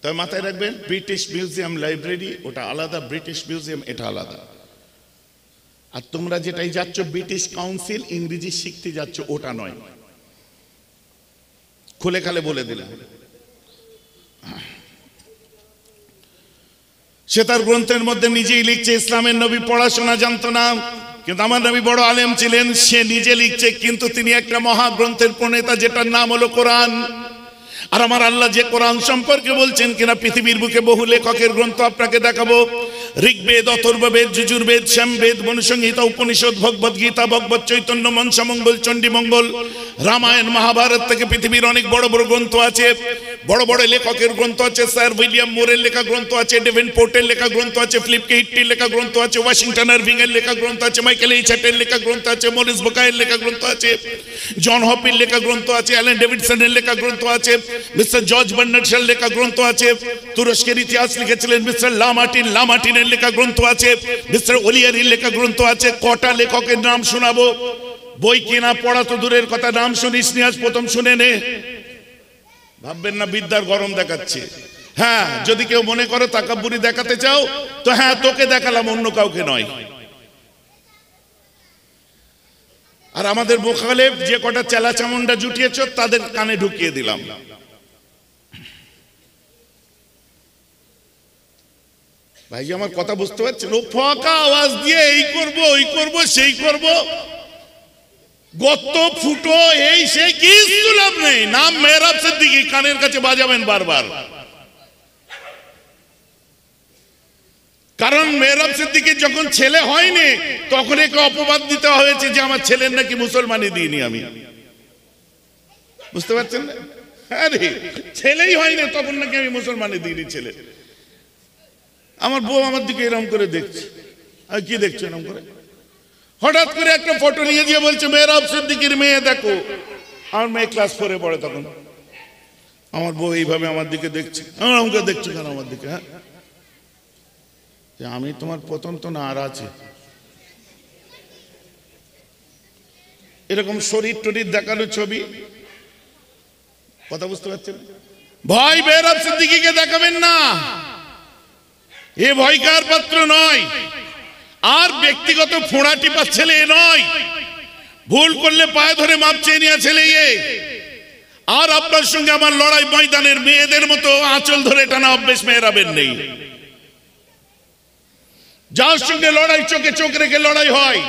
তবে মাথায় রাখবেন, ব্রিটিশ মিউজিয়াম লাইব্রেরি ওটা আলাদা, ব্রিটিশ মিউজিয়াম এটা আলাদা। আর তোমরা যেটাই যাচ্ছ ব্রিটিশ কাউন্সিল ইংরেজি শিখতে যাচ্ছ, ওটা নয়। খুলে খালে বলে দিলাম। সে তার গ্রন্থের মধ্যে নিজেই লিখছে, ইসলামের নবী পড়াশোনা জানতো না, কিন্তু আমার নবী বড় আলেম ছিলেন। সে নিজে লিখছে, কিন্তু তিনি একটা মহাগ্রন্থের প্রণেতা যেটার নাম হলো কোরআন। আর আমার আল্লাহ যে কোরআন সম্পর্কে বলছেন কিনা, পৃথিবীর বুকে বহু লেখকের গ্রন্থ আপনাকে দেখাবো। ঋগ্বেদ, অথর্ববেদ, যজুর্বেদ, সামবেদ, মনুসংহিতা, উপনিষদ, ভগবদ গীতা, ভগবত চৈতন্য, মনসামঙ্গল, চণ্ডীমঙ্গল, রামায়ণ, মহাভারত থেকে পৃথিবীর অনেক বড় বড় গ্রন্থ আছে। বড় বড় লেখকের গ্রন্থ আছে। স্যার উইলিয়াম মোরের লেখা গ্রন্থ আছে, ডেভেনপোর্টের লেখা গ্রন্থ আছে, ফিলিপ কে হিট্টির লেখা গ্রন্থ আছে, ওয়াশিংটন আরভিং এর লেখা গ্রন্থ আছে, মাইকেল এইচ হার্টের লেখা গ্রন্থ আছে, মরিস বুকায়ের লেখা গ্রন্থ আছে, জন হপির লেখা গ্রন্থ আছে, অ্যালেন ডেভিডসনের লেখা গ্রন্থ আছে, মিস্টার জর্জ বার্নার্ডের লেখা গ্রন্থ আছে, তুরস্কের ইতিহাস লিখেছিলেন মিস্টার লামার্টিনের লেখা গ্রন্থ আছে, মিস্টার ওলিয়ারির লেখা গ্রন্থ আছে। কটা লেখকের নাম শোনাবো? বই কেনা পড়া তো দূরের কথা, নাম শুনিস নি আজ প্রথম, শুনে নে। ভাববেন না বিদ্যার গরম দেখাচ্ছে। হ্যাঁ, যদি কেউ মনে করো তাকাব্বুরি দেখাতে চাও তো হ্যাঁ, তোকে দেখালাম, অন্য কাউকে নয়। আর আমাদের মোখালেফ যে কটা চেলা চামুন্ডা জুটিয়েছ তাদের কানে ঢুকিয়ে দিলাম। ভাই আমার কথা বুঝতে পারছেন? ও ফাঁকা আওয়াজ দিয়ে এই করব, ওই করব, সেই করব, গত ফুটো, এই সেই কিছু লাভ নেই। নাম মেহরাব সিদ্দিকী কানের কাছে বাজাবেন বারবার। কারণ মেহরাব সিদ্দিকী যখন ছেলে হয়নি তখন একে অপবাদ দিতে হয়েছে যে আমার ছেলের নাকি মুসলমানি দিইনি আমি। বুঝতে পারছেন না? আরে ছেলেই হয়নি তখন নাকি আমি মুসলমানি দিইনি ছেলে। আমার বউ আমার দিকে এরকম করে দেখছে। আর কি দেখছো এরকম করে? হঠাৎ করে একটা ফটো নিয়ে দিয়ে বলছে মেহরাব সিদ্দিকীর মেয়ে দেখো। আমার মেয়ে ক্লাস 4 এ পড়ে তখন। আমার বউ এইভাবে আমার দিকে দেখছে। আমাকে দেখছো কেন আমার দিকে? হ্যাঁ, আমি তোমার পতন তো না আর আছে। এরকম শরীর টরীর দেখানো ছবি। কথা বুঝতে পারছেন? ভয় মেহরাব সিদ্দিকীকে দেখাবেন না, এ ভয়কার পাত্র নয়। আর ব্যক্তিগত ফোঁড়া টিপার ছেলে নয়। ভুল করলে পায়ে ধরে মাপ চেয়ে নিয়ে ছেলে আর আপনার সঙ্গে আমার লড়াই ময়দানের মেয়েদের মতো আঁচল ধরে টানা অভ্যেস মেয়েরাবেন নেই। যার সঙ্গে লড়াই চোখে চোখ রেখে লড়াই হয়,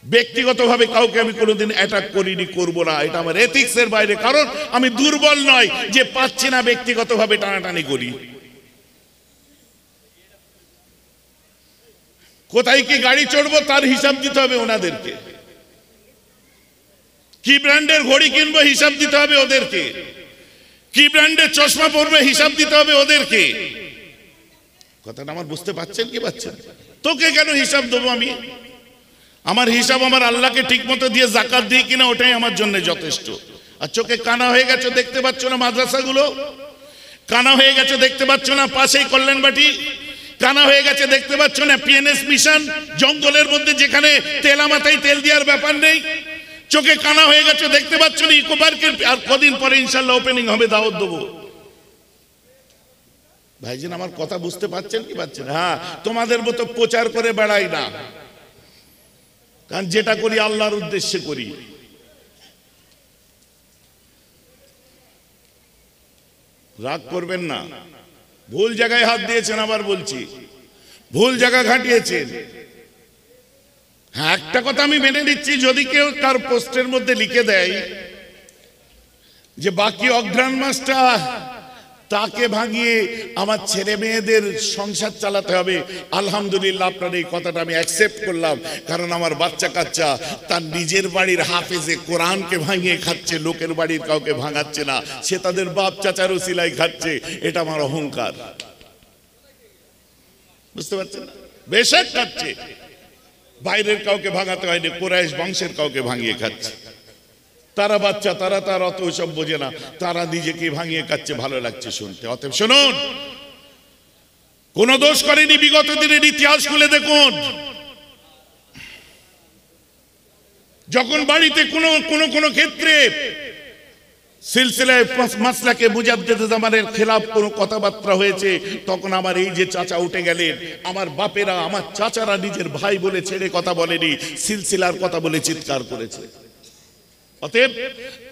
ব্যক্তিগতভাবে কাউকে আমি কোনোদিন অ্যাটাক করিনি, করবো না, এটা আমার এথিক্সের বাইরে। কারণ আমি দুর্বল নয় যে পাচ্ছি না ব্যক্তিগতভাবে টানাটানি করি। কোথায় কি গাড়ি চড়বো তার হিসাব দিতে হবে ওনাদেরকে, কি ব্র্যান্ডের ঘড়ি কিনবো হিসাব দিতে হবে ওদেরকে, কি ব্র্যান্ডের চশমা পরবে হিসাব দিতে হবে ওদেরকে। কথাটা আমার বুঝতে পারছেন কি পাচ্ছেন? তোকে কেন হিসাব দেবো আমি? আমার হিসাব আমার আল্লাহকে ঠিক মতো দিয়ে যাকাত দিই কিনা ওটাই আমার জন্য যথেষ্ট। আর চোখে কানা হয়ে গেছে দেখতে পাচ্ছ না মাদ্রাসাগুলো, কানা হয়ে গেছে দেখতে পাচ্ছ না পাশেই কল্যাণবাটি, কানা হয়ে গেছে দেখতে পাচ্ছ না পিএনএস মিশন, জঙ্গলের মধ্যে যেখানে তেলা মাথায় তেল দেওয়ার ব্যাপার নেই। চোখে কানা হয়ে গেছে দেখতে পাচ্ছ না ইকো পার্কের, আর কদিন পরে ইনশাল্লাহ ওপেনিং হবে, দাওয়াত দেবো। ভাইজান আমার কথা বুঝতে পারছেন কি পাচ্ছেন? হ্যাঁ, তোমাদের মতো প্রচার করে বেড়াই না, কারণ যেটা করি আল্লাহর উদ্দেশ্যে করি। রাগ করবেন না, ভুল জায়গায় হাত দিয়েছেন, আবার বলছি ভুল জায়গা ঘাটিয়েছেন। হ্যাঁ, একটা কথা আমি মেনে নিচ্ছি, যদি কেউ তার পোস্টের মধ্যে লিখে দেয় যে বাকি অঘ্রাণ মাসটা তাকে ভাঙিয়ে আমার ছেলে মেয়েদের সংসার চালাতে হবে, আলহামদুলিল্লাহ আপনার এই কথাটা আমি অ্যাকসেপ্ট করলাম। কারণ আমার বাচ্চা কাচ্চা তার নিজের বাড়ির হাফেজে কোরআনকে ভাঙিয়ে খাচ্ছে, লোকের বাড়ির কাউকে ভাঙাচ্ছে না, সে তাদের বাপ চাচার উসিলাই খাচ্ছে, এটা আমার অহংকার। বুঝতে পারছেন না? বেশক খাচ্ছে, বাইরের কাউকে ভাঙাতে হয়নি, কুরাইশ বংশের কাউকে ভাঙিয়ে খাচ্ছে। তারা বাচ্চা, তারা তার অত সব বোঝে না, তারা নিজেকে ভাঙিয়ে খাচ্ছে, ভালো লাগছে শুনতে। অতএব শুনুন, কোন দোষ করেনি, বিগত দিনের ইতিহাস খুলে দেখুন। যখন বাড়িতে কোন ক্ষেত্রে সিলসিলায় মাসলাকে মুজাদ্দিদে জামানের খেলাফ কোনো কথাবার্তা হয়েছে, তখন আমার এই যে চাচা উঠে গেলেন, আমার বাপেরা আমার চাচারা নিজের ভাই বলে ছেড়ে কথা বলেনি, সিলসিলার কথা বলে চিৎকার করেছে। অতএব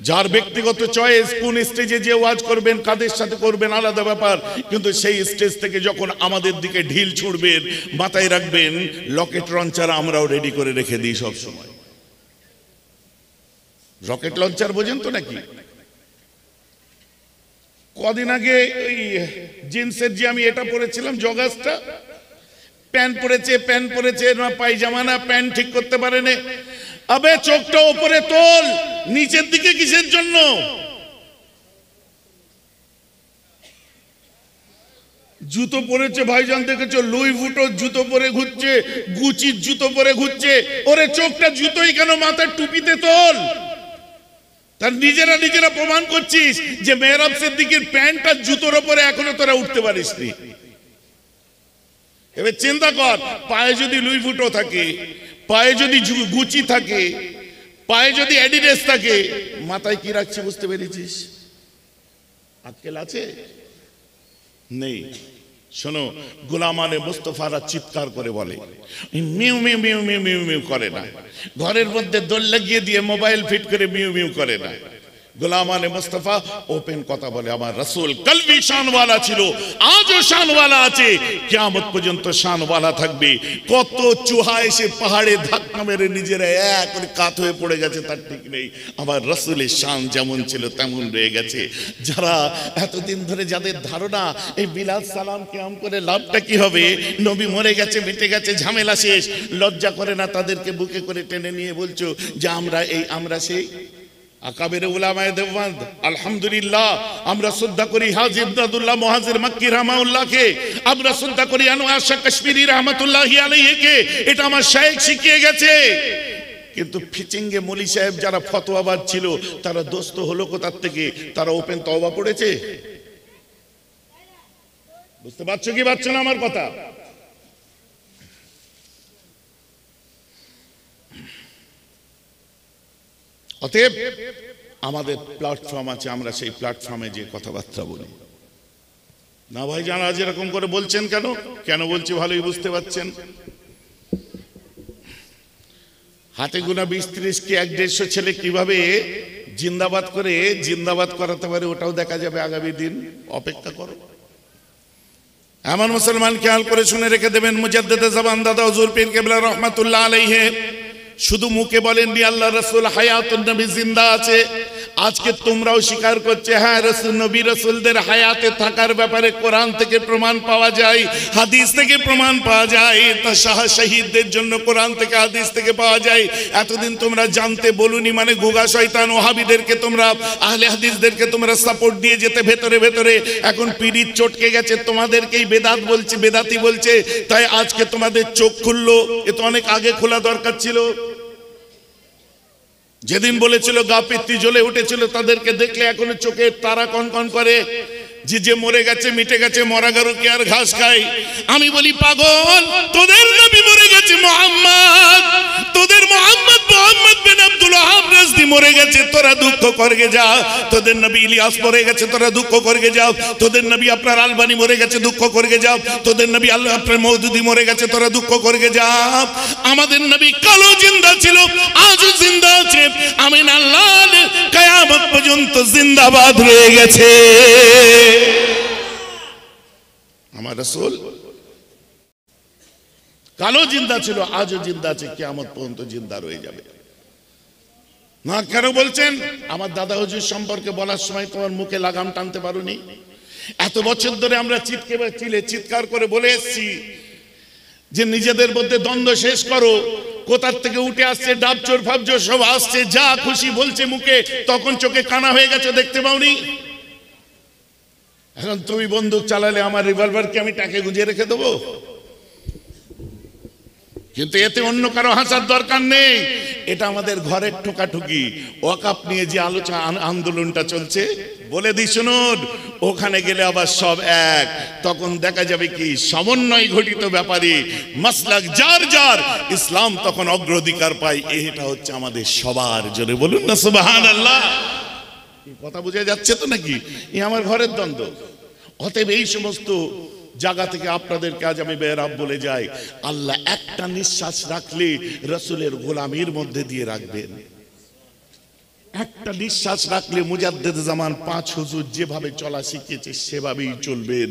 যার ব্যক্তিগত চয়েস কোন স্টেজে যে ওয়াজ করবেন, কাদের সাথে করবেন, আলাদা ব্যাপার। কিন্তু সেই স্টেজ থেকে যখন আমাদের দিকে ঢিল ছুড়বেন, মাথায় রাখবেন রকেট লঞ্চার আমরাও রেডি করে রেখে দিই সব সময়। রকেট লঞ্চার বোঝেন তো নাকি? কদিন আগে ওই জিন্সের যে আমি এটা পরেছিলাম জগাসটা, প্যান্ট পরেছে না পায়জামা না প্যান্ট ঠিক করতে পারেনি। আবে চোখটা উপরে তোল, নিচের দিকে কিসের জন্য? জুতো পরেছে ভাইজান, দেখেছো লুই ভুটোর জুতো পরে ঘুরছে, গুচির জুতো পরে ঘুরছে। ওরে চোখটা জুতোই কেন, মাথার টুপিতে তোল। তার নিজেরা প্রমাণ করছিস যে মেহরাব সিদ্দিকের প্যান্ট আর জুতোর উপরে এখনো তোরা উঠতে পারিসনি। এবার চিন্তা কর, পায়ে যদি লুই ভুটো থাকে, পায়ে যদি গুচি থাকে, পায়ে যদি অ্যাডিডাস থাকে, মাথায় কি রাখছে বুঝতে পেরেছিস? আক্কেল আছে? নেই। শোনো, গোলাম আলে মুস্তফারা চিৎকার করে বলে, mu mu mu mu mu mu করে না। ঘরের মধ্যে দোল লাগিয়ে দিয়ে মোবাইল ফিট করে মিউ মিউ করে না। গোলাম আলে মুস্তফা ওপেন কথা বলে। আমার রাসূল কলবি শানওয়ালা ছিল, আজও শানওয়ালা আছে, কিয়ামত পর্যন্ত শানওয়ালা থাকবে। কত চুহা এসে পাহাড়ে ধাক্কা মেরে নিজেরা এক করে কাত হয়ে পড়ে গেছে, তার ঠিক নেই। আমার রাসূলের শান যেমন ছিল তেমন রয়ে গেছে। যারা এতদিন ধরে যাদের ধারণা এই বিলাল সালাম কিয়াম করে লাভটা কি হবে, নবী মরে গেছে, মিটে গেছে, ঝামেলা শেষ, লজ্জা করে না তাদেরকে বুকে করে টেনে নিয়ে বলছো যে আমরা এই আমরা সেই? আকাবের উলামায়ে দেওবন্দ আলহামদুলিল্লাহ আমরা শ্রদ্ধা করি হাজী ইবনাদুল্লাহ মুহাজির মক্কি রাহমাহুল্লাহকে, আমরা শ্রদ্ধা করি আনোয়ার শাহ কাশ্মীরি রাহমাতুল্লাহি আলাইহিকে। এটা আমার শায়েখ শিখিয়ে গেছে। কিন্তু ফিচিঙ্গে মলি সাহেব যারা ফতোয়াবাজ ছিল, তারা দোস্ত হলো কোথার থেকে? তারা ওপেন তওবা পড়েছে। বুঝতে পারছো কি পারছো না আমার কথা? অতএব আমাদের প্ল্যাটফর্ম আছে, আমরা সেই প্ল্যাটফর্মে যে কথাবার্তা বলি না। ভাই জান আজ এরকম করে বলছেন কেন? কেন বলছি ভালোই বুঝতে পারছেন। হাতে গোনা 20-30 কি 100-150 ছেলে কিভাবে জিন্দাবাদ করে জিন্দাবাদ করাতে পারে ওটাও দেখা যাবে আগামী দিন। অপেক্ষা করো। এমন মুসলমান খেয়াল করে শুনে রেখে দেবেন, মুজাদ্দিদে জামান দাদা হুজুর পীর কেবলা রহমাতুল্লাহ আলাইহি শুধু মুখে বলেননি আল্লাহ রাসূল হায়াতুন নবী জিন্দা আছে। আজকে তোমরাও স্বীকার করছে, হ্যাঁ রাসূল নবী রাসূলদের হায়াতে থাকার ব্যাপারে কোরআন থেকে প্রমাণ পাওয়া যায়, হাদিস থেকে প্রমাণ পাওয়া যায়, তা শহীদদের জন্য কোরআন থেকে হাদিস থেকে পাওয়া যায়। এতদিন তোমরা জানতে বলুনি মানে গুগা শয়তান ওহাবিদেরকে তোমরা আহলে হাদিসদেরকে তোমরা সাপোর্ট দিয়ে যেতে ভেতরে ভেতরে। এখন পিরিত চটকে গেছে, তোমাদেরকেই বেদাত বলছে, বেদাতি বলছে, তাই আজকে তোমাদের চোখ খুললো। এ তো অনেক আগে খোলা দরকার ছিল। যেদিন বলেছিল গা পিত্তি জ্বলে উঠেছিল, তাদেরকে দেখলে এখনো চোখে তারা কনকন করে যে যে মরে গেছে মিটে গেছে, মরা গরু কি আর ঘাস খায়? আমি বলি পাগল, তোদের নবী মরে গেছে মুহাম্মদ, তোদের মুহাম্মদ বিন আব্দুল ওয়াহাব রাজদি মরে গেছে, তোরা দুঃখ করগে যা। তোদের নবী ইলিয়াস মরে গেছে, তোরা দুঃখ করগে যাও। তোদের নবী আপনার আলবানি মরে গেছে, দুঃখ করগে যাও। তোদের নবী আল্লাহ আপনার মওদুদি মরে গেছে, তোরা দুঃখ করগে যাও। আমাদের নবী কালো জিন্দা ছিল, আজও জিন্দা আছে। আমিন আল্লাহ কিয়ামত পর্যন্ত জিন্দাবাদ রয়ে গেছে। আমার রাসূল কালো জিন্দা ছিল, আজও জিন্দা আছে, কিয়ামত পর্যন্ত জিন্দা রয়ে যাবে। না কেন বলছেন? আমার দাদা হুজুর সম্পর্কে বলার সময় তোমার মুখে লাগাম টানতে পারোনি? এত বছর ধরে আমরা চিৎকার করে বলে এসেছি যে নিজেদের মধ্যে দ্বন্দ্ব শেষ করো। কোথার থেকে উঠে আসছে ডাবচোর ফাবচোর সব আসছে, যা খুশি বলছে মুখে, তখন চোখে কানা হয়ে গেছে, দেখতে পাওনি? এখন তুমি বন্দুক চালালে আমার রিভলভারকে আমি টাকে গুঁজে রেখে দেবো? কিন্তু এতে অন্য কারো হাসার দরকার নেই। এটা আমাদের ঘরের ঠোকাঠুকি। ওয়াকফ নিয়ে যে আলোচনা আন্দোলনটা চলছে, বলে দিই শুনুন, ওখানে গেলে আবার সব এক। তখন দেখা যাবে কি সমন্বয় ঘটিত ব্যাপারে মাসলাক যার যার, ইসলাম তখন অগ্রাধিকার পায়। এটা হচ্ছে আমাদের সবার জন্য। বলুন না সুবহানাল্লাহ। কথা বোঝা যাচ্ছে তো নাকি? এ আমার ঘরের দ্বন্দ্ব। অতএব এই সমস্ত জায়গা থেকে আপনাদেরকে আজ আমি বেরাব বলে যাই, আল্লাহ একটা নিঃশ্বাস রাখলে রাসূলের গোলামির মধ্যে দিয়ে রাখবেন। একটা নিঃশ্বাস রাখলে মুজাদ্দিদে জামান 5 হুজুর যেভাবে চলা শিখেছে সেভাবেই চলবেন।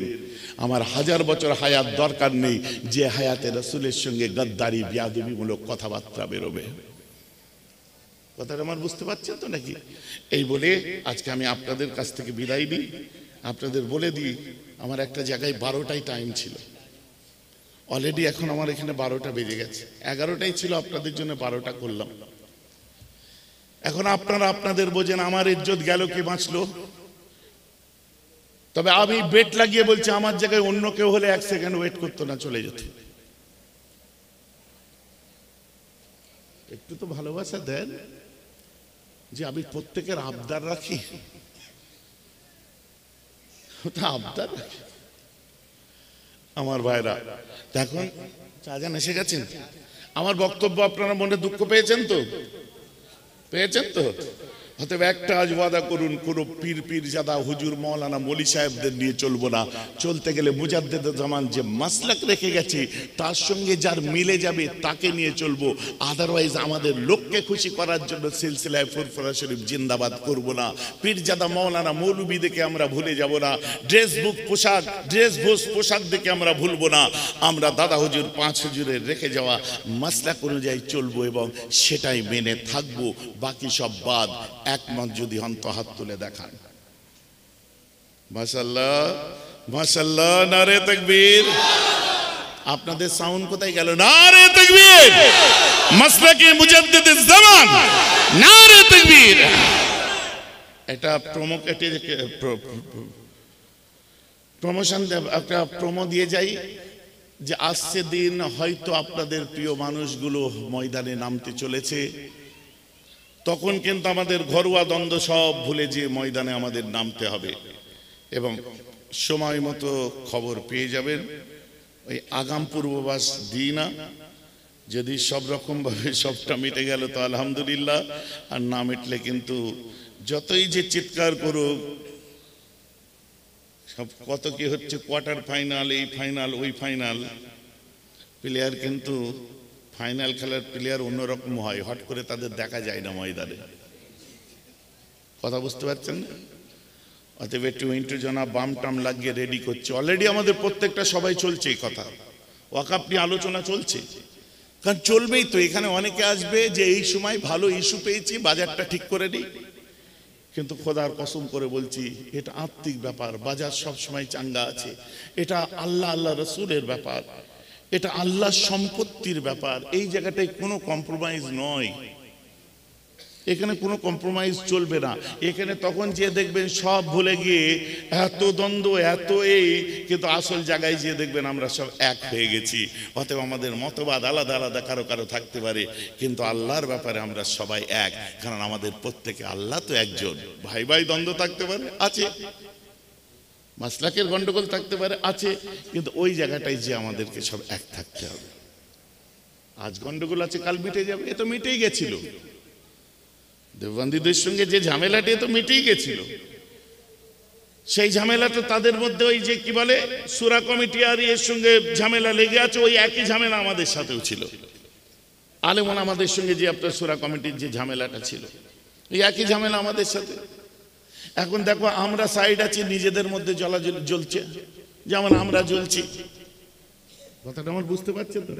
আমার 1000 বছর হায়াত দরকার নেই, যে হায়াতে রাসূলের সঙ্গে গদ্দারি বিয়াদবিমূলক কথাবার্তা বেরোবে। কথাটা আমার বুঝতে পারছেন তো নাকি? এই বলে আজকে আমি আপনাদের কাছ থেকে বিদায় নিই। আপনাদের বলে দিই, আমার একটা জায়গায় 12টায় টাইম ছিল, অলরেডি এখন আমার এখানে 12টা বেজে গেছে। 11টাই ছিল, আপনাদের জন্য 12টা করলাম। এখন আপনারা আপনাদের বোঝেন আমার ইজ্জত গেল কি বাঁচলো। তবে আমি বেট লাগিয়ে বলছি, আমার জায়গায় অন্য কেউ হলে 1 সেকেন্ড ওয়েট করতো না, চলে যেত। একটু তো ভালোবাসা দেন যে আমি প্রত্যেকের আবদার রাখি। ওটা আবদার রাখি আমার ভাইরা। দেখুন চাজান এসে গেছেন। আমার বক্তব্য আপনারা মনে দুঃখ পেয়েছেন তো? পেয়েছেন তো? অতএব একটা আজ ওয়াদা করুন, কোনো পীরজাদা হুজুর মৌলানা মলি সাহেবদের নিয়ে চলবো না। চলতে গেলে মুজাদ্দিদে জামান যে মাসলাক রেখে গেছে তার সঙ্গে যার মিলে যাবে তাকে নিয়ে চলবো। আদারওয়াইজ আমাদের লোককে খুশি করার জন্য সিলসিলায় ফুরফুরা শরীফ জিন্দাবাদ করব না। পীরজাদা মৌলানা মৌলবি দেখে আমরা ভুলে যাব না। ড্রেস পোশাক দেখে আমরা ভুলবো না। আমরা দাদা হুজুর 5 হুজুরের রেখে যাওয়া মাসলাক অনুযায়ী চলবো এবং সেটাই মেনে থাকবো। বাকি সব বাদ। একমত যদি হন তো হাত তুলে দেখান। মাশাআল্লাহ মাশাআল্লাহ, নারে তাকবীর। আপনাদের সাউন্ড কোথায় গেল? নারে তাকবীর। মাসলাকে মুজাদ্দিদে জামান, নারে তাকবীর। এটা প্রমোশন একটা প্রোমো দিয়ে যাই যে আসছে দিন হয়তো আপনাদের প্রিয় মানুষগুলো ময়দানে নামতে চলেছে। তখন কিন্তু আমাদের ঘরোয়া দ্বন্দ্ব সব ভুলে যে ময়দানে আমাদের নামতে হবে এবং সময় মতো খবর পেয়ে যাবেন। ওই আগাম পূর্ববাস দিই না, যদি সব রকমভাবে সবটা মিটে গেল তো আলহামদুলিল্লাহ, আর না মিটলে কিন্তু যতই যে চিৎকার করুক, সব কত কি হচ্ছে, কোয়ার্টার ফাইনাল, এই ফাইনাল ওই ফাইনাল, প্লেয়ার কিন্তু ফাইনাল খেলার প্লেয়ার অন্যরকম হয়, হট করে তাদের দেখা যায় না ময়দানে। কথা বুঝতে পারছেন না? অতএব একটু ইন্টু জনা বাম টাম লাগিয়ে রেডি করছে। অলরেডি আমাদের প্রত্যেকটা সবাই চলছে এই কথা, ওয়াকাফ নিয়ে আলোচনা চলছে। কারণ চলবেই তো, এখানে অনেকে আসবে যে এই সময় ভালো ইস্যু পেয়েছি, বাজারটা ঠিক করে নিই। কিন্তু খোদার কসম করে বলছি, এটা আত্মিক ব্যাপার। বাজার সব সময় চাঙ্গা আছে। এটা আল্লাহ রসুলের ব্যাপার, এটা আল্লাহর সম্পত্তির ব্যাপার। এই জায়গাটায় কোনো কম্প্রোমাইজ নয়, এখানে কোনো কম্প্রোমাইজ চলবে না। এখানে তখন যে দেখবেন সব ভুলে গিয়ে এত দ্বন্দ্ব, এত এই, কিন্তু আসল জায়গায় যে দেখবেন আমরা সব এক হয়ে গেছি। অতএব আমাদের মতবাদ আলাদা আলাদা কারো কারো থাকতে পারে, কিন্তু আল্লাহর ব্যাপারে আমরা সবাই এক। কারণ আমাদের প্রত্যেকে আল্লাহ তো একজন। ভাই ভাই দ্বন্দ্ব থাকতে পারে, আছে, মাসলাকের গন্ডগোল থাকতে পারে, আছে, কিন্তু ওই জায়গাটাই যে আমাদেরকে সব এক থাকতে হবে। আজ গন্ডগোল আছে, কাল মিটে যাবে, এ তো মিটেই গেছিল। দেওবন্দীদের সঙ্গে যে ঝামেলাটি তো মিটেই গেছিল, সেই ঝামেলাটা তাদের মধ্যে ওই যে কি বলে সূরা কমিটি আর এর সঙ্গে ঝামেলা লেগে আছে, ওই একই ঝামেলা আমাদের সাথেও ছিল। আলেমন আমাদের সঙ্গে যে আপনার সূরা কমিটির যে ঝামেলাটা ছিল, এই একই ঝামেলা আমাদের সাথে। এখন দেখো আমরা সাইড আছি, নিজেদের মধ্যে জ্বলছে, যেমন আমরা জ্বলছি। কথাটা আমার বুঝতে পারছেন তো?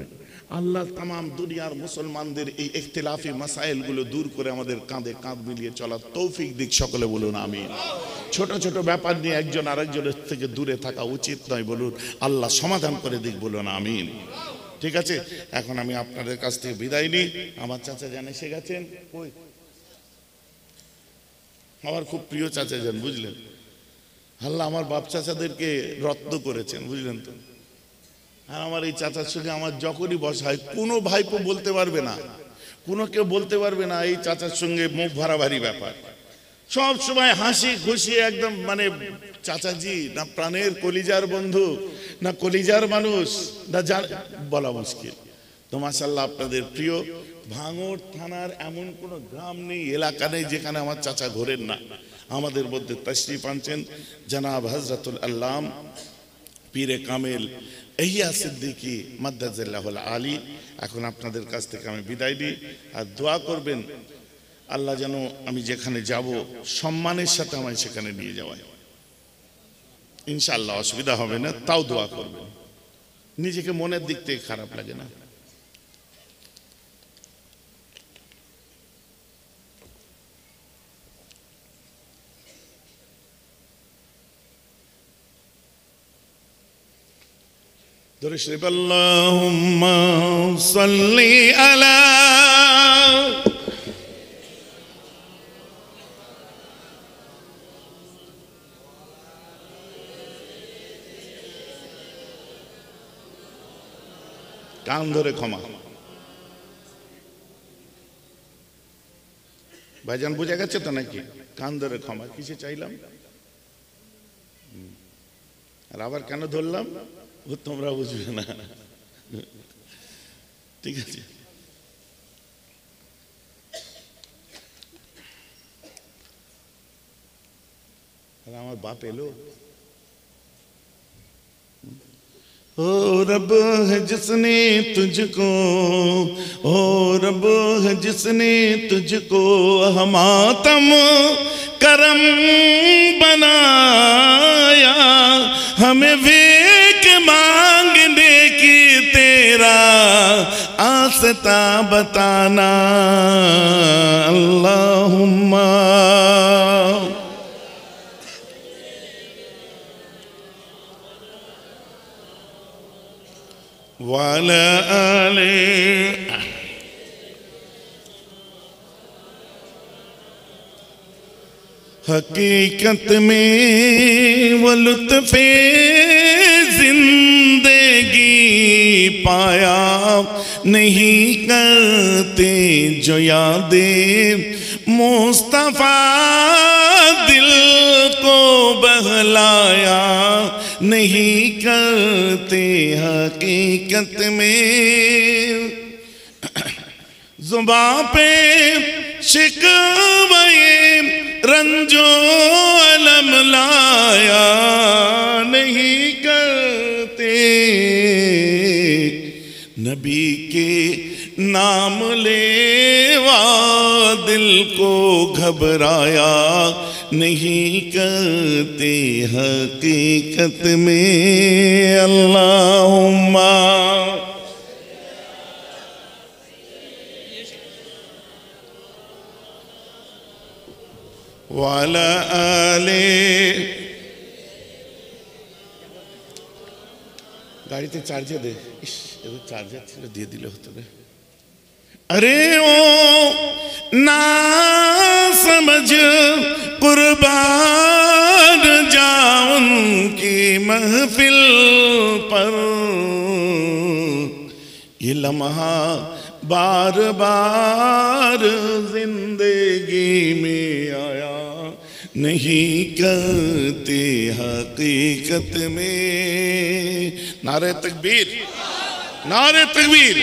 আল্লাহ তামাম দুনিয়ার মুসলমানদের এই ইখতিলাফি মাসাইলগুলো দূর করে আমাদের কাঁধে কাঁধ মিলিয়ে চলার তৌফিক দিক। সকলে বলুন আমিন। ছোট ছোট ব্যাপার নিয়ে একজন আরেকজনের থেকে দূরে থাকা উচিত নয়, বলুন আল্লাহ সমাধান করে দিক, বলুন আমিন। ঠিক আছে, এখন আমি আপনাদের কাছ থেকে বিদায় নিই। আমার চাচা যান এসে গেছেন, ওই আমার খুব প্রিয় চাচা যান, বুঝলেন? আল্লাহ আমার বাপ চাচাদেরকে রত্ন করেছেন, বুঝলেন তো? আর আমার এই চাচার সঙ্গে আমার যখনই বসা হয়, কোনো ভাইপো বলতে পারবে না, কোনো কেউ বলতে পারবে না এই চাচার সঙ্গে মুখ ভারাভারি ব্যাপার। সব সময় হাসি খুশি একদম, মানে চাচাজি না প্রাণের কলিজার বন্ধু, না কলিজার মানুষ, না বলা মুশকিল। তো মাশাআল্লাহ আপনাদের প্রিয় ভাঙড় থানার এমন কোনো গ্রাম নেই, এলাকা নেই যেখানে আমার চাচা ঘোরেন না। আমাদের মধ্যে তশরিফ আনছেন জনাব হযরতুল আল্লাম পীরে কামেল ইহইয়া সিদ্দিকী মাদ্দাজাল্লাহুল আলী। এখন আপনাদের কাছ থেকে আমি বিদায় নিই, আর দোয়া করবেন আল্লাহ যেন আমি যেখানে যাব সম্মানের সাথে আমায় সেখানে নিয়ে যাওয়ায়। ইনশাআল্লাহ অসুবিধা হবে না, তাও দোয়া করবেন। নিজেকে মনের দিক থেকে খারাপ লাগে না। দরুদ শরীফ আল্লাহুম্মা সাল্লি আলা কান ধরে ক্ষমা। ভাইজান বুঝে গেছে তো নাকি? কান ধরে ক্ষমা কিসে চাইলাম, আর আবার কেন ধরলাম তোমরা বুঝবে না, ঠিক আছে? আমার বাপ এলো। ओ रब है जिसने तुझको, ओ रब है जिसने तुझको हमातम करम बनाया, हमें भीख मांगने की तेरा आस्ता बताना। अल्लाहुम्मा वाला आले। हकीकत में वो लुत्फ़े जिंदगी पाया नहीं करते जो यादें मुस्तफ़ा दिल को बहलाया नहीं करते। हकीकत में ज़ुबां पे शिकवे रंजो अलम लाया नहीं करते। नबी के नाम लेवा दिल को घबराया नहीं करते हकीकत में। अल्लाहुम्मा वाला आले। गाड़ीते चार्जर दे, चार्जर ছিল দিয়ে দিলে হতো রে। अरे ओ ना समझ कुर्बान जाऊं की महफिल पर, ये लम्हा बार बार जिंदगी में आया नहीं करते हकीकत में। नारे तकबीर, नारे तकबीर।